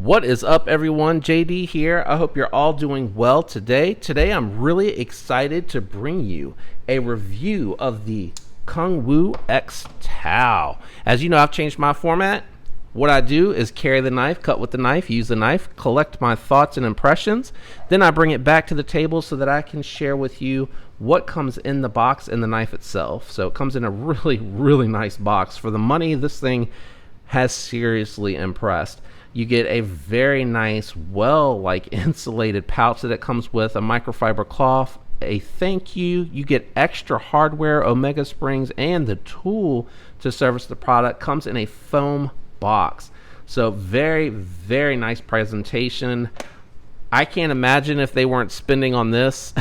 What is up, everyone? JD here. I hope you're all doing well today. Today I'm really excited to bring you a review of the Kunwu Xtao. As you know, I've changed my format. What I do is carry the knife, cut with the knife, use the knife, collect my thoughts and impressions. Then I bring it back to the table so that I can share with you what comes in the box and the knife itself. So it comes in a really nice box. For the money, this thing has seriously impressed. You get a very nice, insulated pouch that it comes with, a microfiber cloth, a thank you. You get extra hardware, omega springs, and the tool to service the product comes in a foam box. So very nice presentation. I can't imagine if they weren't spending on this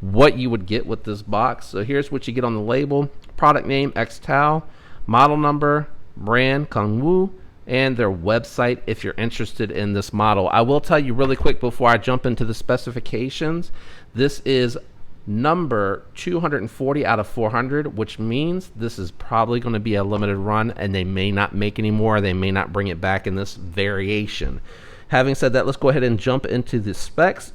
what you would get with this box. So here's what you get on the label: product name x-tao, model number, brand Kunwu, and their website if you're interested in this model. I will tell you really quick before I jump into the specifications, this is number 240 out of 400, which means this is probably going to be a limited run and they may not make any more. They may not bring it back in this variation. Having said that, let's go ahead and jump into the specs.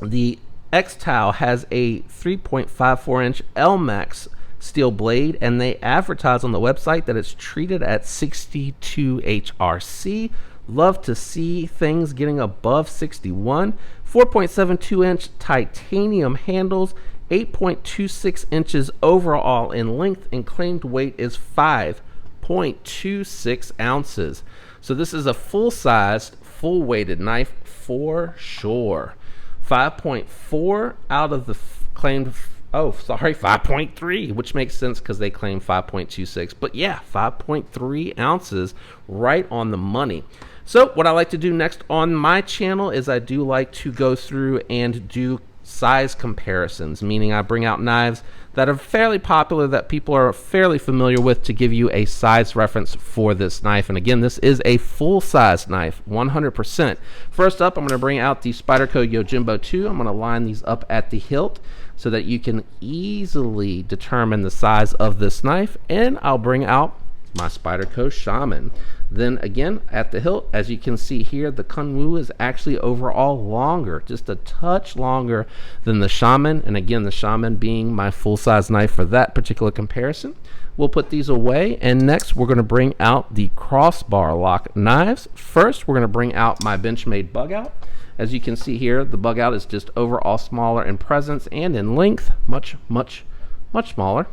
The x-tao has a 3.54 inch L-Max steel blade, and they advertise on the website that it's treated at 62 HRC. Love to see things getting above 61. 4.72 inch titanium handles, 8.26 inches overall in length, and claimed weight is 5.26 ounces. So this is a full-sized, full-weighted knife for sure. 5.4 out of the claimed 5.3, which makes sense because they claim 5.26, but yeah, 5.3 ounces, right on the money. So what I like to do next on my channel is I do like to go through and do size comparisons, meaning I bring out knives that are fairly popular, that people are fairly familiar with, to give you a size reference for this knife. And again, this is a full-size knife, 100%. First up, I'm going to bring out the Spyderco Yojimbo 2. I'm going to line these up at the hilt so that you can easily determine the size of this knife, and I'll bring out my Spyderco Shaman. Then again, at the hilt, as you can see here, the Kunwu is actually overall longer, just a touch longer than the Shaman, and again, the Shaman being my full-size knife for that particular comparison. We'll put these away, and next we're going to bring out the crossbar lock knives. First, we're going to bring out my Benchmade bug out. As you can see here, the bug out is just overall smaller in presence, and in length much smaller.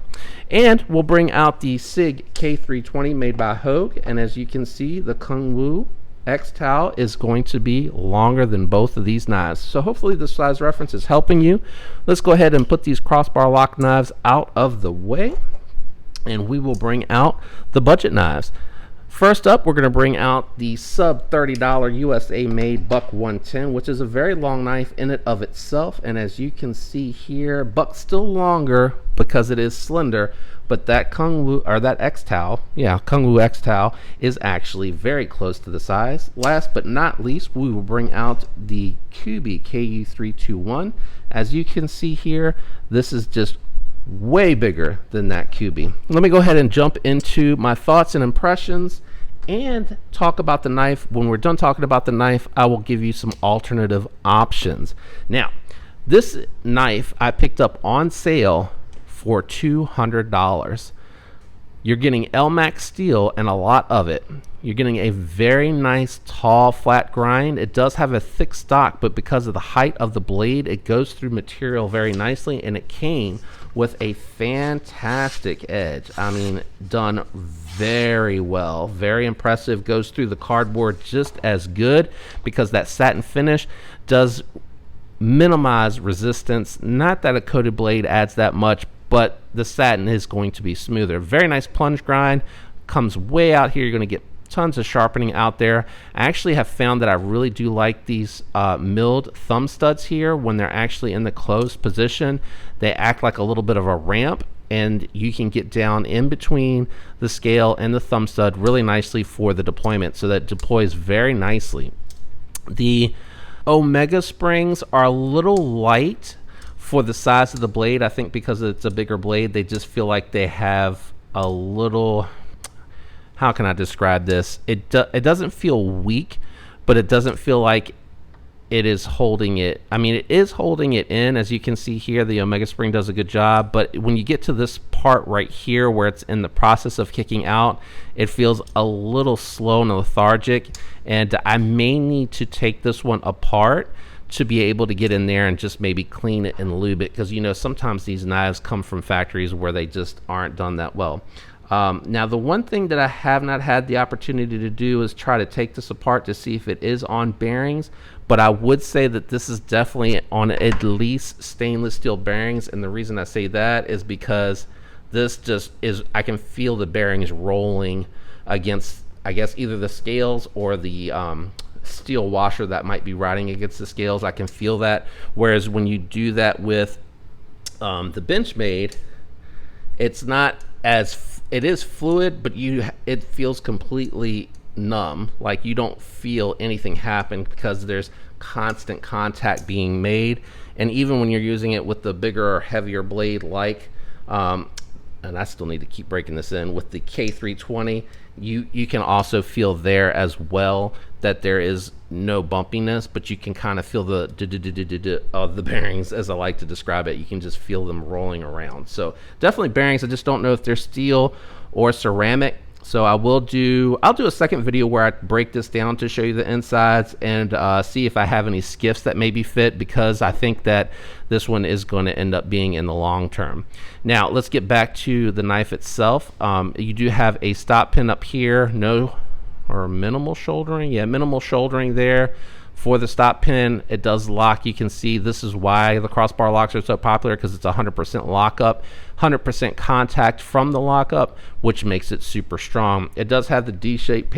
And we'll bring out the SIG K320 made by Hogue, and as you can see, the Kunwu Xtao is going to be longer than both of these knives. So hopefully the size reference is helping you. Let's go ahead and put these crossbar lock knives out of the way, and we will bring out the budget knives. First up, we're going to bring out the sub $30 USA made Buck 110, which is a very long knife in it of itself. And as you can see here, Buck's still longer because it is slender, but that Kunwu, or that Xtao, Kunwu Xtao, is actually very close to the size. Last but not least, we will bring out the Kubi KU321. As you can see here, this is just way bigger than that Kubi. Let me go ahead and jump into my thoughts and impressions and talk about the knife. When we're done talking about the knife, I will give you some alternative options. Now, this knife I picked up on sale for $200. You're getting L-Max steel and a lot of it. You're getting a very nice tall flat grind. It does have a thick stock, but because of the height of the blade, it goes through material very nicely, and it came with a fantastic edge. I mean, done very well, very impressive. Goes through the cardboard just as good because that satin finish does minimize resistance. Not that a coated blade adds that much, but the satin is going to be smoother. Very nice plunge grind, comes way out here. You're going to get tons of sharpening out there. I actually have found that I really do like these milled thumb studs here. When they're actually in the closed position, they act like a little bit of a ramp, and you can get down in between the scale and the thumb stud really nicely for the deployment, so that it deploys very nicely. The omega springs are a little light for the size of the blade. I think because it's a bigger blade, they just feel like they have a little, how can I describe this? It doesn't feel weak, but it doesn't feel like it is holding it. I mean, it is holding it in. As you can see here, the Omega spring does a good job, but when you get to this part right here where it's in the process of kicking out, it feels a little slow and lethargic, and I may need to take this one apart to be able to get in there and just maybe clean it and lube it, because you know sometimes these knives come from factories where they just aren't done that well. Now the one thing that I have not had the opportunity to do is try to take this apart to see if it is on bearings, but I would say that this is definitely on at least stainless steel bearings, and the reason I say that is because this just is, I can feel the bearings rolling against, I guess, either the scales or the steel washer that might be riding against the scales. I can feel that, whereas when you do that with the Benchmade, it's not as, it is fluid, but it feels completely numb, like you don't feel anything happen because there's constant contact being made. And even when you're using it with the bigger or heavier blade, like and I still need to keep breaking this in, with the K320, you can also feel there as well that there is no bumpiness, but you can kind of feel the of the bearings, as I like to describe it. You can just feel them rolling around. So definitely bearings. I just don't know if they're steel or ceramic. So I'll do a second video where I break this down to show you the insides and see if I have any skiffs that maybe fit, because I think that this one is going to end up being in the long term. Now let's get back to the knife itself. You do have a stop pin up here, minimal shouldering. Yeah, minimal shouldering there for the stop pin. It does lock. You can see this is why the crossbar locks are so popular, because it's 100% lockup, 100% contact from the lockup, which makes it super strong. It does have the D-shaped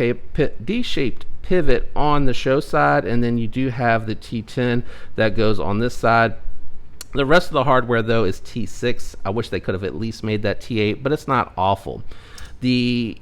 pivot on the show side, and then you do have the T10 that goes on this side. The rest of the hardware though is T6. I wish they could have at least made that T8, but it's not awful. The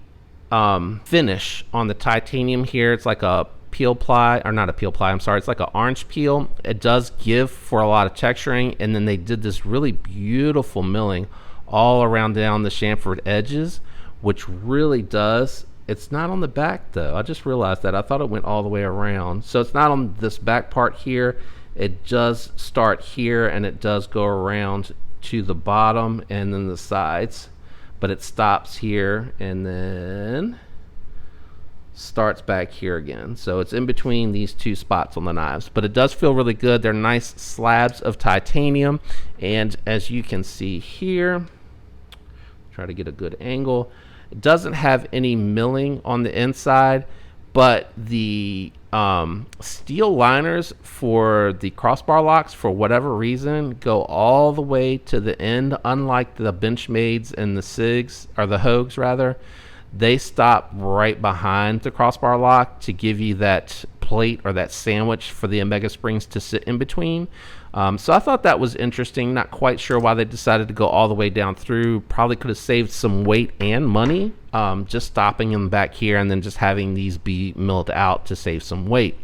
finish on the titanium here, it's like a peel ply, or not a peel ply, I'm sorry, it's like an orange peel. It does give for a lot of texturing, and then they did this really beautiful milling all around down the chamfered edges, which really does. It's not on the back though. I just realized that. I thought it went all the way around. So it's not on this back part here. It does start here and it does go around to the bottom and then the sides, but it stops here and then starts back here again. So it's in between these two spots on the knives, but it does feel really good. They're nice slabs of titanium, and as you can see here, try to get a good angle, it doesn't have any milling on the inside, but the steel liners for the crossbar locks, for whatever reason, go all the way to the end. Unlike the Benchmades and the SIGs, or the Hogues rather, they stop right behind the crossbar lock to give you that plate or that sandwich for the Omega springs to sit in between. So I thought that was interesting. Not quite sure why they decided to go all the way down through. Probably could have saved some weight and money, just stopping them back here and then just having these be milled out to save some weight.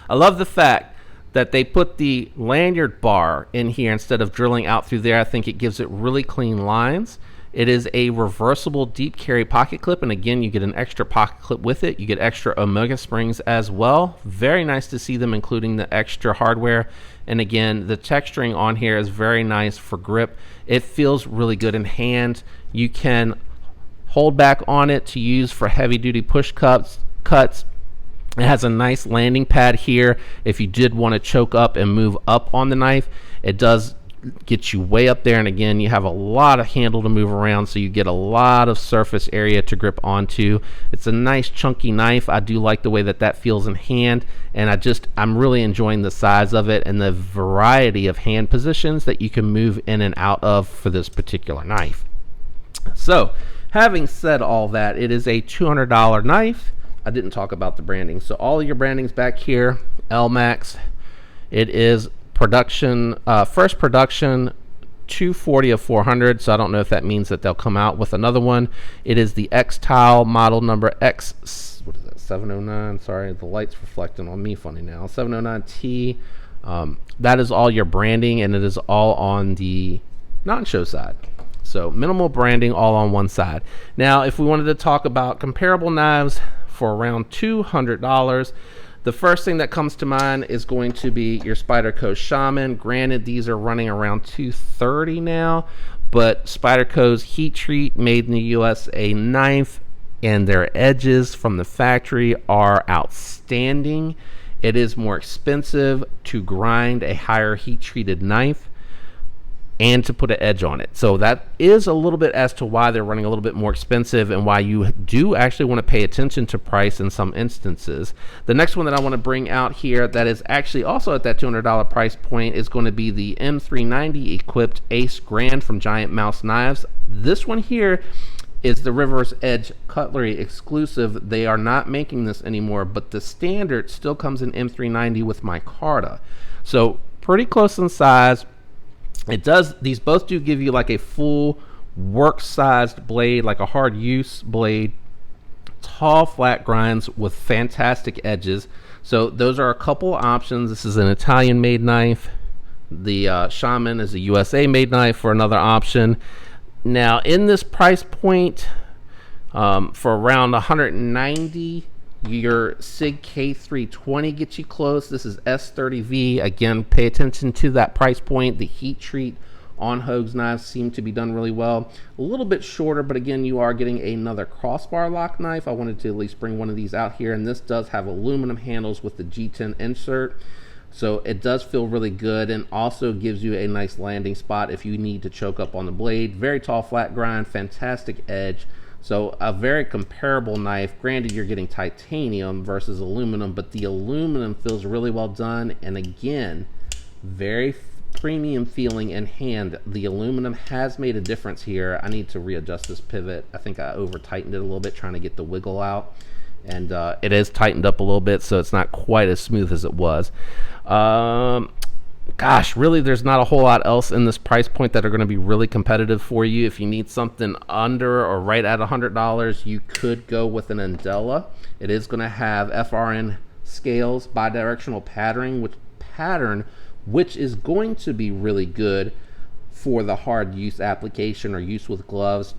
I love the fact that they put the lanyard bar in here instead of drilling out through there. I think it gives it really clean lines. It is a reversible deep carry pocket clip, and again, you get an extra pocket clip with it. You get extra Omega springs as well. Very nice to see them including the extra hardware. And again, the texturing on here is very nice for grip. It feels really good in hand. You can hold back on it to use for heavy duty push cuts. It has a nice landing pad here if you did want to choke up and move up on the knife. It does get you way up there, and again, you have a lot of handle to move around, so you get a lot of surface area to grip onto. It's a nice chunky knife. I do like the way that feels in hand, and I'm really enjoying the size of it and the variety of hand positions that you can move in and out of for this particular knife. So having said all that, it is a $200 knife. I didn't talk about the branding, so all of your brandings back here, LMAX. It is production, first production 240 of 400, so I don't know if that means that they'll come out with another one. It is the x-tao model number X, what is that, 709, sorry, the light's reflecting on me funny now, 709T. That is all your branding, and it is all on the non-show side. So minimal branding all on one side. Now if we wanted to talk about comparable knives for around $200. The first thing that comes to mind is going to be your Spyderco Shaman. Granted, these are running around $230 now, but Spyderco's heat treat, made in the USA knife, and their edges from the factory are outstanding. It is more expensive to grind a higher heat treated knife and to put an edge on it. So that is a little bit as to why they're running a little bit more expensive and why you do actually want to pay attention to price in some instances. The next one that I want to bring out here that is actually also at that $200 price point is going to be the M390 equipped Ace Grand from Giant Mouse Knives. This one here is the River's Edge Cutlery exclusive. They are not making this anymore, but the standard still comes in M390 with micarta. So pretty close in size. These both do give you like a full work-sized blade, like a hard use blade, tall flat grinds with fantastic edges. So those are a couple options. This is an Italian made knife. The Shaman is a USA made knife for another option. Now in this price point, for around $190, your SIG K320 gets you close. This is S30V. Again, pay attention to that price point. The heat treat on Hogue's knives seem to be done really well. A little bit shorter, but again, you are getting another crossbar lock knife. I wanted to at least bring one of these out here, and this does have aluminum handles with the G10 insert. So it does feel really good and also gives you a nice landing spot if you need to choke up on the blade. Very tall flat grind, fantastic edge. So a very comparable knife. Granted, you're getting titanium versus aluminum, but the aluminum feels really well done. And again, very premium feeling in hand. The aluminum has made a difference here. I need to readjust this pivot. I think I over tightened it a little bit trying to get the wiggle out. And it is tightened up a little bit, so it's not quite as smooth as it was. Gosh, really, there's not a whole lot else in this price point that are going to be really competitive for you. If you need something under or right at $100, you could go with an Andela. It is going to have FRN scales, bidirectional pattern, which is going to be really good for the hard use application or use with gloves.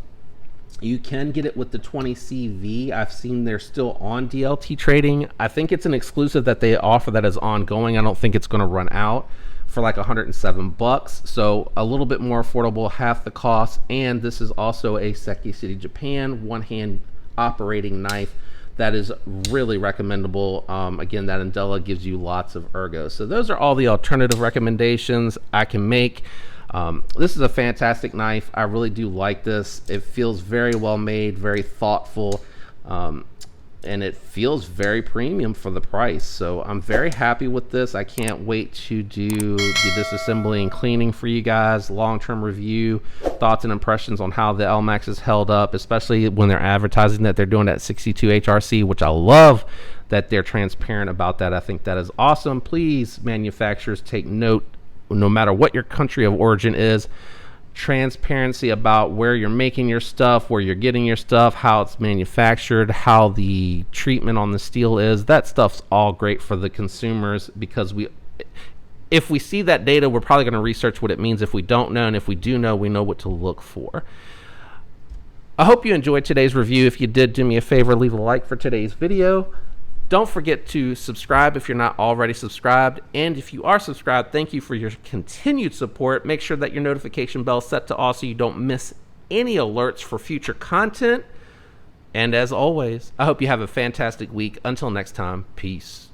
You can get it with the 20CV. I've seen they're still on DLT trading. I think it's an exclusive that they offer that is ongoing. I don't think it's going to run out, for like $107. So a little bit more affordable, half the cost. And this is also a Seki City, Japan, one-hand operating knife that is really recommendable. Again, that Andela gives you lots of ergo. So those are all the alternative recommendations I can make. This is a fantastic knife. I really do like this. It feels very well made, very thoughtful, and it feels very premium for the price. So I'm very happy with this. I can't wait to do the disassembly and cleaning for you guys. Long-term review, thoughts and impressions on how the LMAX is held up, especially when they're advertising that they're doing that 62 HRC, which I love that they're transparent about that. I think that is awesome. Please, manufacturers, take note, no matter what your country of origin is, transparency about where you're making your stuff, where you're getting your stuff, how it's manufactured, how the treatment on the steel is. That stuff's all great for the consumers, because if we see that data, we're probably going to research what it means if we don't know, and if we do know, we know what to look for. I hope you enjoyed today's review. If you did, do me a favor, leave a like for today's video. Don't forget to subscribe if you're not already subscribed. And if you are subscribed, thank you for your continued support. Make sure that your notification bell is set to all so you don't miss any alerts for future content. And as always, I hope you have a fantastic week. Until next time, peace.